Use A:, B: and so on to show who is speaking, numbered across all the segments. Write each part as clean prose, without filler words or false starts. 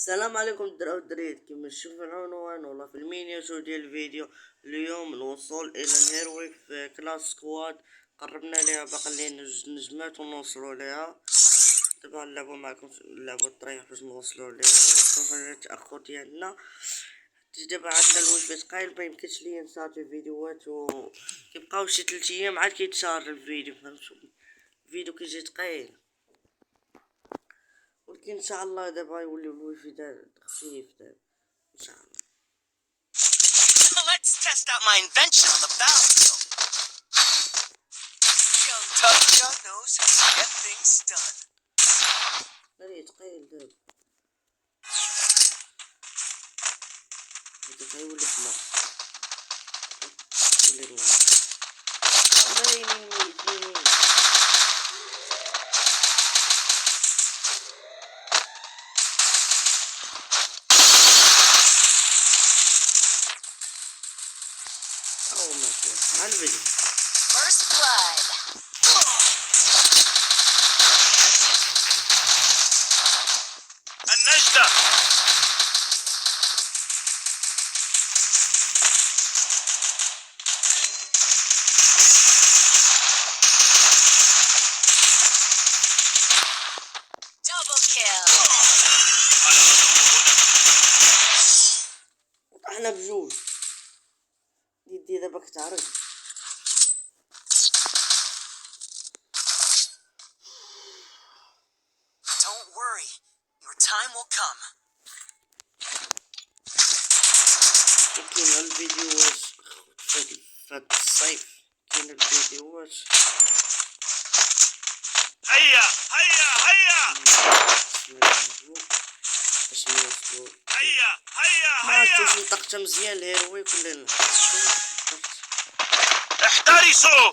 A: السلام عليكم الدراري والدريات. كما تشوفوا العنوان والله في المينياتور ديال الفيديو اليوم نوصل الى الهيرويك في كلاس سكواد. قربنا ليها باقي لينا جوج نجمات ونوصلوا ليها. دابا نلعبوا معكم نلعبوا الطريق باش نوصلوا ليها. شوفوا التاخر ديالنا. دابا عندنا الوجبات قايل ما يمكنش ليا نشارجي فيديوهات و كيبقاو شي 3 ايام عاد كيتشارج الفيديو، فهمتوا؟ الفيديو كيجي ثقيل، ولكن ان شاء الله دابا يولي الويفي دابا خفيف دابا ان شاء الله.
B: Let's test out my invention on the battlefield. Young Tough John knows how to get things done.
A: هذه ثقيل دابا يولي حمار يولي الله باينين ميتين.
B: First blood. النجدة. Double kill.
A: احنا بجوج دي دابا كتعرف.
B: Don't worry, your time will come.
A: كاين الفيديوهات فهاد الصيف، كاين الفيديوهات.
B: هيا هيا هيا.
A: باش نوصلو.
B: هيا هيا
A: ما
B: هيا.
A: عرفتش نطقتها مزيان الهيرويك ولا لا.
B: احترسوا.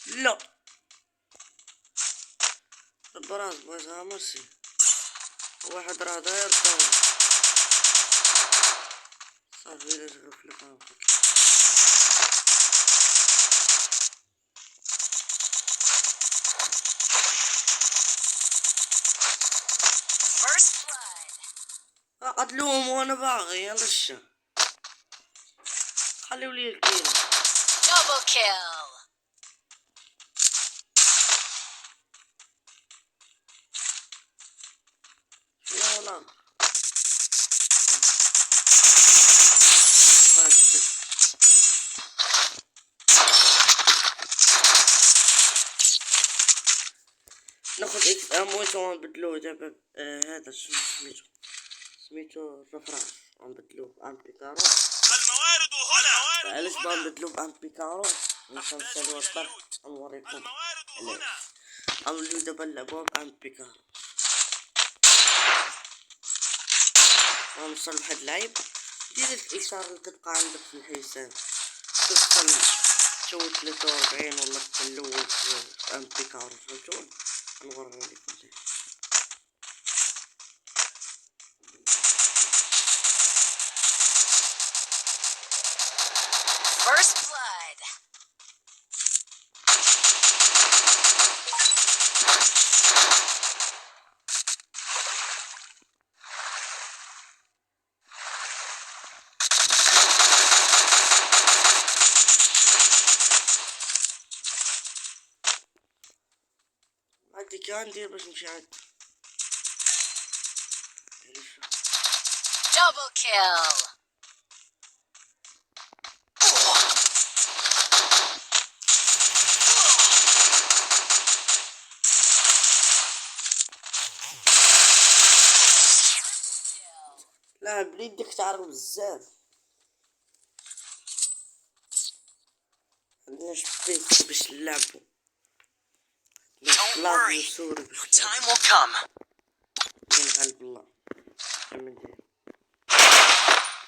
A: لا البراز بغيتها مرسي. واحد راه داير طاول صافي لا تغفل فهمتك.
B: First blood.
A: قتلوهم وانا باغي. يلا الشا خليو لي الكيل.
B: Double kill.
A: يلا ناخد اكس امويتو ونبدلوه دابا. هذا شنو سميتو الرفراف ونبدلوه بان بيكارو.
B: الموارد هنا.
A: علاش بنبدلو بان بيكارو؟ باش نسالو الطرح ونوريكم علاش. غنوليو دابا نلعبو بان بيكارو. غنوصل لواحد اللعيب دير الاشاره اللي كتبقى عندك في الحساب توصل تشوت 43 ولا الاول في بان بيكارو، فهمتوا؟ نوريكم دابا.
B: First blood.
A: عندي كان ندير باش نمشي عاد.
B: Double kill.
A: لا بليدك تعرف بزاف. عندنا شبيت باش نلعبو.
B: Don't worry, your time will come.
A: كاين قلب الله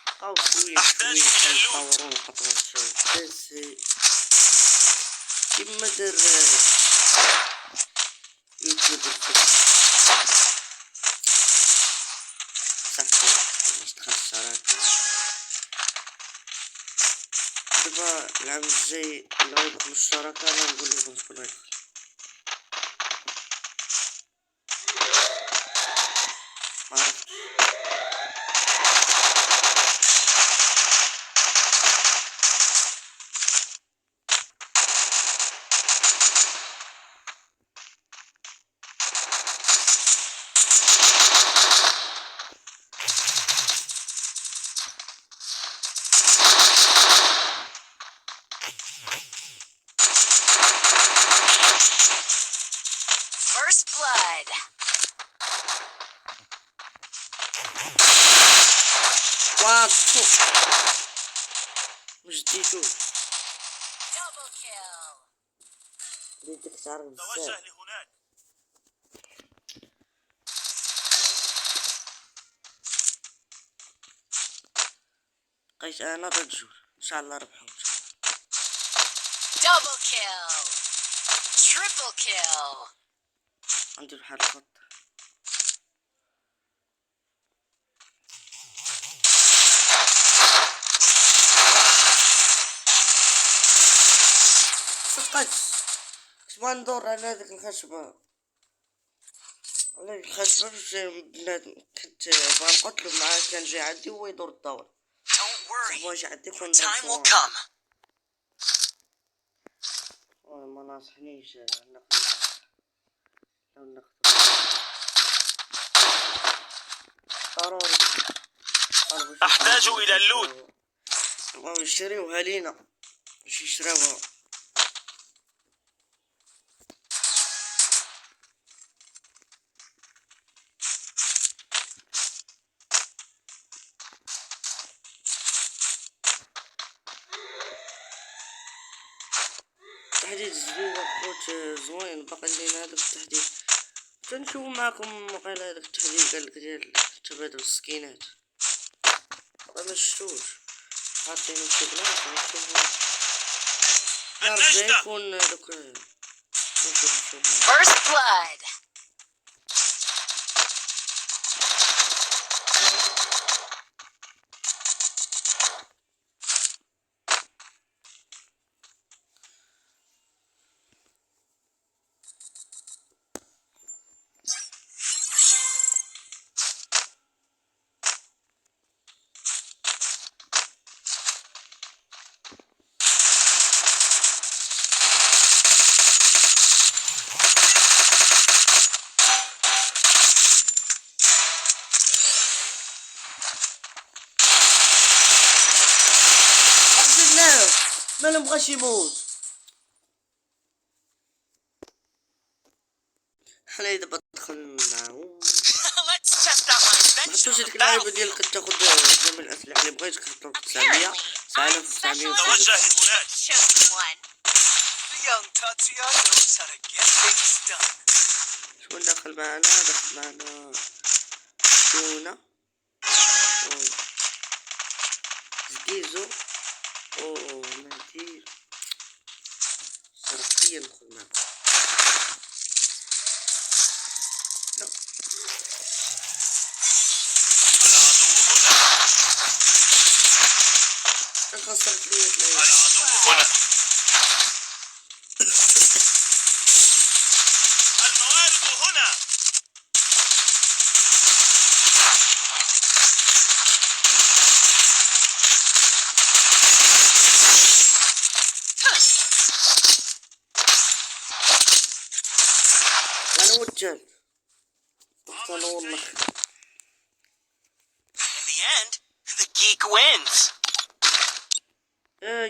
A: بقاو شوية كنطورو ونحطو شوية بس كيما دار يوتيوب صح. دخل الشراكة دابا العام الجاي اللي غيدخلو الشراكة انا نقول لكم شكون غيدخل. معرفتش.
B: First blood.
A: واتو مجديتو
B: Double kill.
A: بديتك تعرف بزاف.
C: لهناك.
A: بقيت انا ضد جول ان شاء الله ربحو ان شاء الله.
B: Double kill. Triple kill.
A: غندير بحال الخط. سقط كنت بغا ندور على هاديك الخشبة، على الخشبة باش بنادم كنت بغا نقتلو معاه، كان جاي عندي هو يدور الدور.
B: Don't worry.
A: بغا يجي عندي كون
B: Time will come.
A: ما ناصحنيش نقتل ضروري.
C: أحتاج إلى اللود.
A: بغاو يشريوها لينا باش يشراوها. تحديد جديد خوت زوين، باقي لينا هذاك التحديد. تنشوف معكم وقيلا هذاك التحديد قالك ديال تبادل السكينات، ما شفتوش حاطينو شي بلاصة نشوفو. يا ربي يكون دوك نشوف.
B: First blood.
A: ما نبغاش يموت. حنا دابا دخلنا معاهم.
B: Let's test out my
A: ما
B: invention
A: حطوش
B: on
A: هاديك
B: the
A: اللعيبة ديال
B: battlefield.
A: كتاخد جميع الأسلحة اللي بغيت كتحطو 900 9900.
C: توجه لهناك.
B: Chosen one.
C: The young Tatsuya knows how to get things done.
A: شكون داخل معنا؟ داخل معنا شونا زكيزو مهدي صراحيا ندخل معاك. لا خسرت لي
C: العدو هنا. الموارد هنا.
A: انا والجال انا والله.
C: In the end, the geek wins.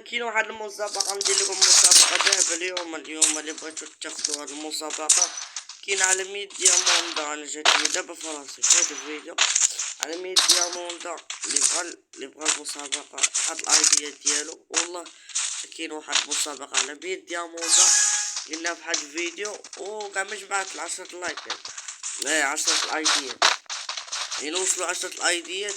A: كاين واحد المسابقة ندير لكم مسابقة دابا اليوم اللي بغيتو تاخدو هاد المسابقة. كاين على 100 دياموندا، انا جات لي دابا فراسي في هاد الفيديو على 100 دياموندا. اللي بغا المسابقة حط الايديات ديالو. والله كاين واحد المسابقة على 100 دياموندا قلنا في هاد الفيديو، وكاع ما جمعت 10 لايكات 10 الايديات. إلا وصلوا 10 الايديات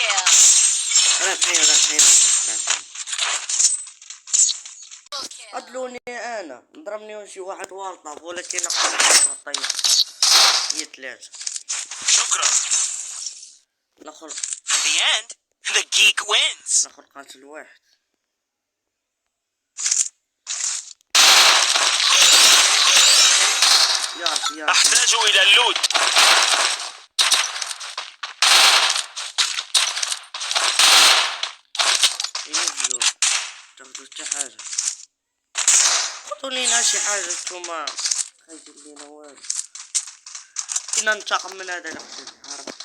B: kill.
A: رابحين رابحين رابحين.
B: Double kill.
A: قتلوني انا، ضربني شي واحد والطف ولكن اقتل طيب. هي 3
C: شكرا.
A: الاخر
C: In the end, the geek wins.
A: الاخر قاتل واحد. يا
C: أحتاج إلى اللود.
A: ينزلوا تاخدوا حتى حاجة. خذوا لينا شي حاجة نتوما خايفين لينا والو. كنا ننتقم من هذا القتل عارف.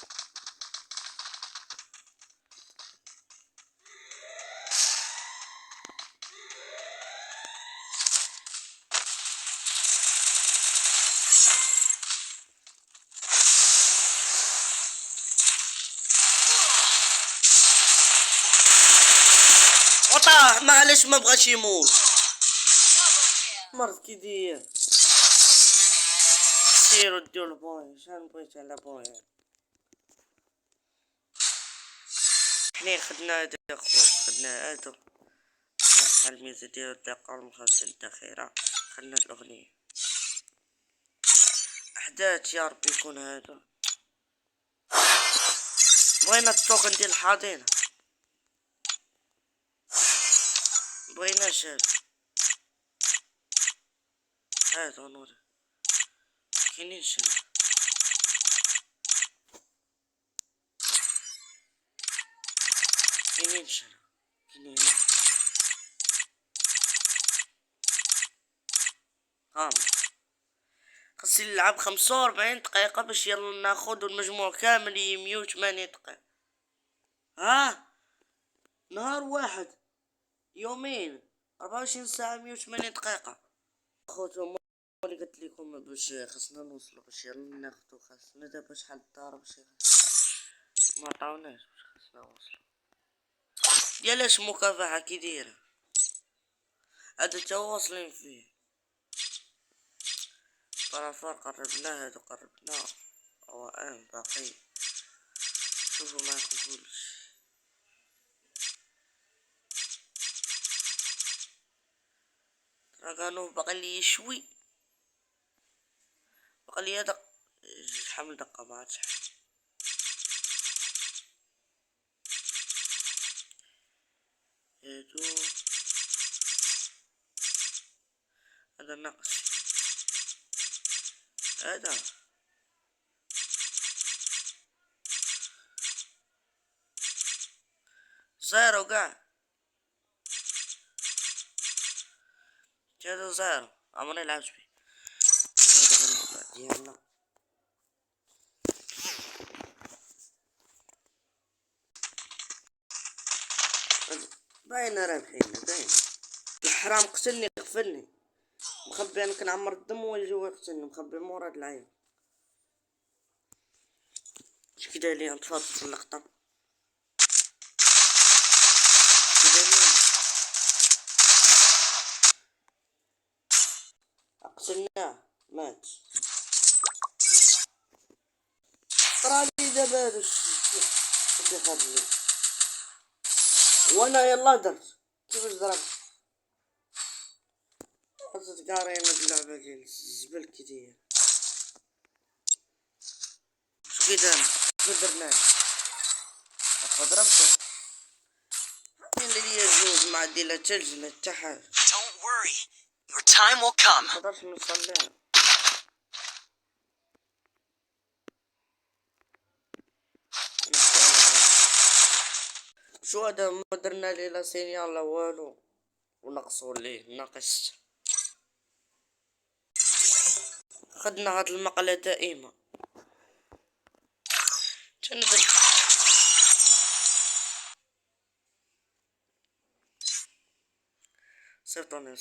A: وطاح معلش ما بغاش يموت. مرض كي داير. سيرو ديو البوي شحال بغيت على بوي. حنا خدنا هادا خويا خدنا هادو. نحى الميزة ديالو الدقة المخزن الذخيرة. خدنا الأغنية. أحداث يا ربي يكون هذا. بغينا التوكن ديال الحاضنة. مبغيناش هذا نوري كاينين شنو كاينين خاصني نلعب 45 دقيقة باش يلا ناخدو المجموع كامل 180 دقيقة. نهار واحد يومين 24 ساعة 180 دقيقة. خوتو اللي قلت لكم باش خاصنا نوصلو باش يلا ناخدو خاصنا دابا شحال الدار باش ما عطاوناش باش خاصنا نوصلو. ديالاش مكافحة كي دايرة هذا تا واصلين فيه. طرفان قربنا هادو قربنا هو باقي شوفو ما يقبلش. كانوا بقى لي شوي بقى لي شحال دقة ما عادش هادو هذا ناقص هذا زيرو كاع هذا زيرو عمري لعبت بيه. هذا بالنسبة ديالنا باينة رابحين باين. الحرام قتلني قفلني مخبي انا كنعمر الدم ويجي يقتلني مخبي مورا هاد العين. اش كي داير ليا نتفاضل في اللقطة قتلناه مات. طرالي دابا هذا شتي خرج وانا يلا درت كيفاش ضربت حطيت قارين هاد اللعبة ديال الزبل كي داير. شو كي درنا ضربته اللي ليا جوج مع ديال تلج لا حتى حاجة.
C: Don't worry, your time will come.
A: مقدرش نوصل لها. شو هذا ما درنا ليه لا سينيال لا والو ونقصوا ليه ناقص. خدنا هاد المقلة دائما تندر صيفطوني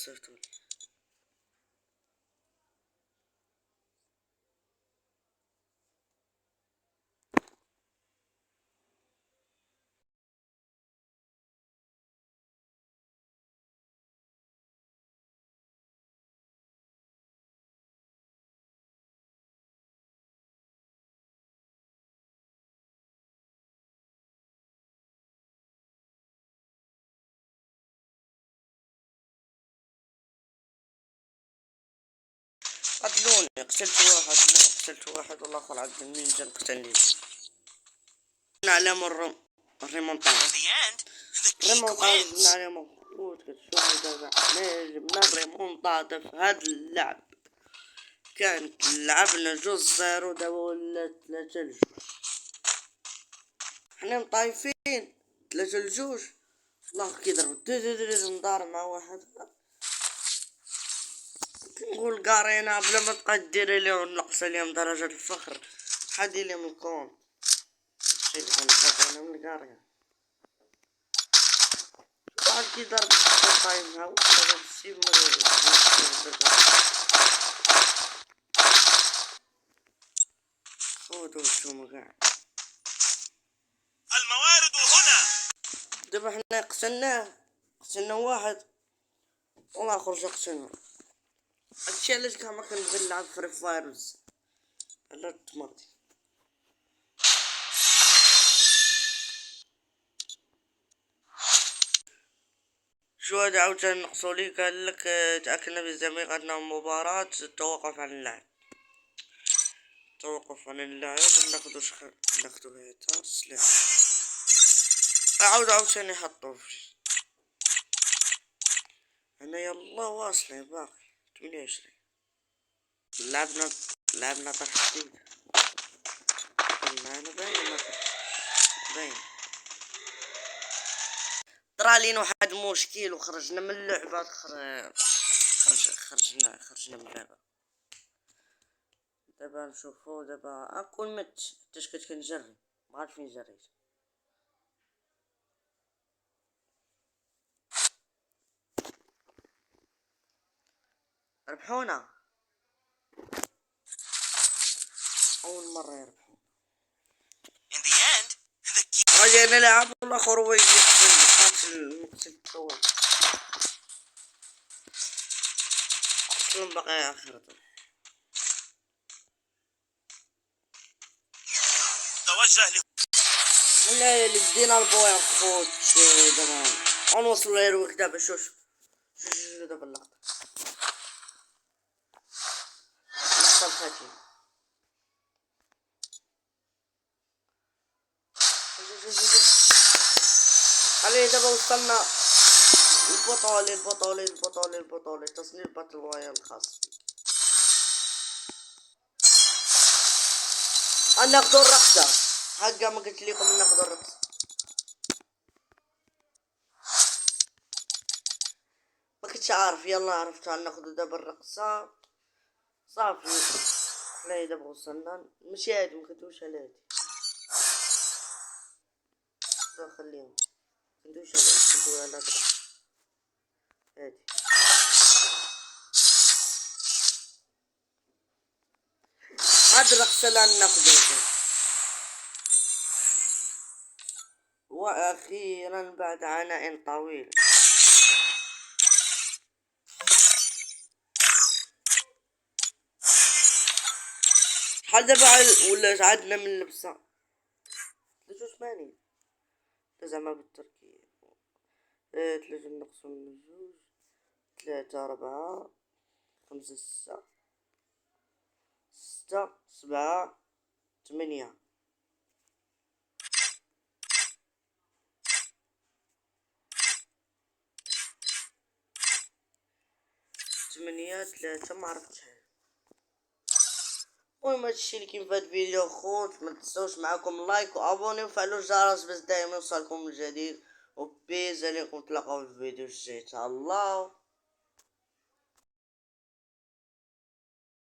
A: قتلوني، قتلت واحد والاخر عبد النينجا قتلني. على الريمونتاج
C: In the end, the geek
A: الريمونتاج
C: wins.
A: على مفروض كتشوفو دابا حنا جبنا الريمونتادا في هاد اللعب. كانت لعبنا 2-0 دابا ولات 3-2. حنا مطايفين 3-2. الله كيضرب ندار مع واحد كنقول قارينا بلا ما تبقى ديري ليهم نقص ليهم درجة الفخر. حادي لي من الكونت هادشي اللي كنخاف انا من القارية. واحد كيضرب طايم هاو هذا السيف خودو نتوما كاع.
C: الموارد هنا.
A: دابا حنا قتلنا واحد والاخر جا قتلنا. هادشي علاش كاع ما كنبغي نلعب فري فاير بزاف على الطماطي. شو هذا عاوتاني نقصو لي قالك تأكدنا بالجميع أنها مباراة توقف عن اللعب. توقف عن اللعب. ناخدو هيتا السلاح. عاوتاني حطوه في انا يلا واصلين باقي 28. لعبنا طرح جديد. انا باين طرا لينا واحد المشكل وخرجنا من اللعبة. خرجنا من اللعبة. دابا نشوفو دابا اكون مت حتى كنت كنجري ما عرفت فين جريت. ربحونا اول مرة يربحونا.
C: In the end, the geek.
A: غادي نلعب والاخر هو يجي قاتل التوال اصلا باقي اخرته.
C: توجه له.
A: لا اللي بدينا البويا خوت دابا غنوصلو لهيرويك دابا. شوف دابا اللقطة الخاتم. علي دابا وصلنا البطولة تصنيف باتل رويال الخاص بك. ناخدو الرقصة هكا ما قلت لكم ناخدو الرقصة. ما كنتش عارف يلا عرفتها. ناخدو دابا الرقصة صافي. حنا دابا وصلنا ماشي هادي مكندوش على هادي. خليهم كندوش على هادي. هاد الرقصة اللي ناخدوها. واخيرا بعد عناء طويل شحال دابا ولا عادنا من اللبسة 83 زعما بالتركيب. 3 نقصو من 2 3 4 5 6 7 8 3 ما عرفتش. المهم هادشي اللي كاين في هاد الفيديو خوت. ما تنسوش معاكم لايك وابوني وفعلوا الجرس باش دائما يوصلكم الجديد. وبيز عليكم تلاقاو في الفيديو الجاي. تهلاو.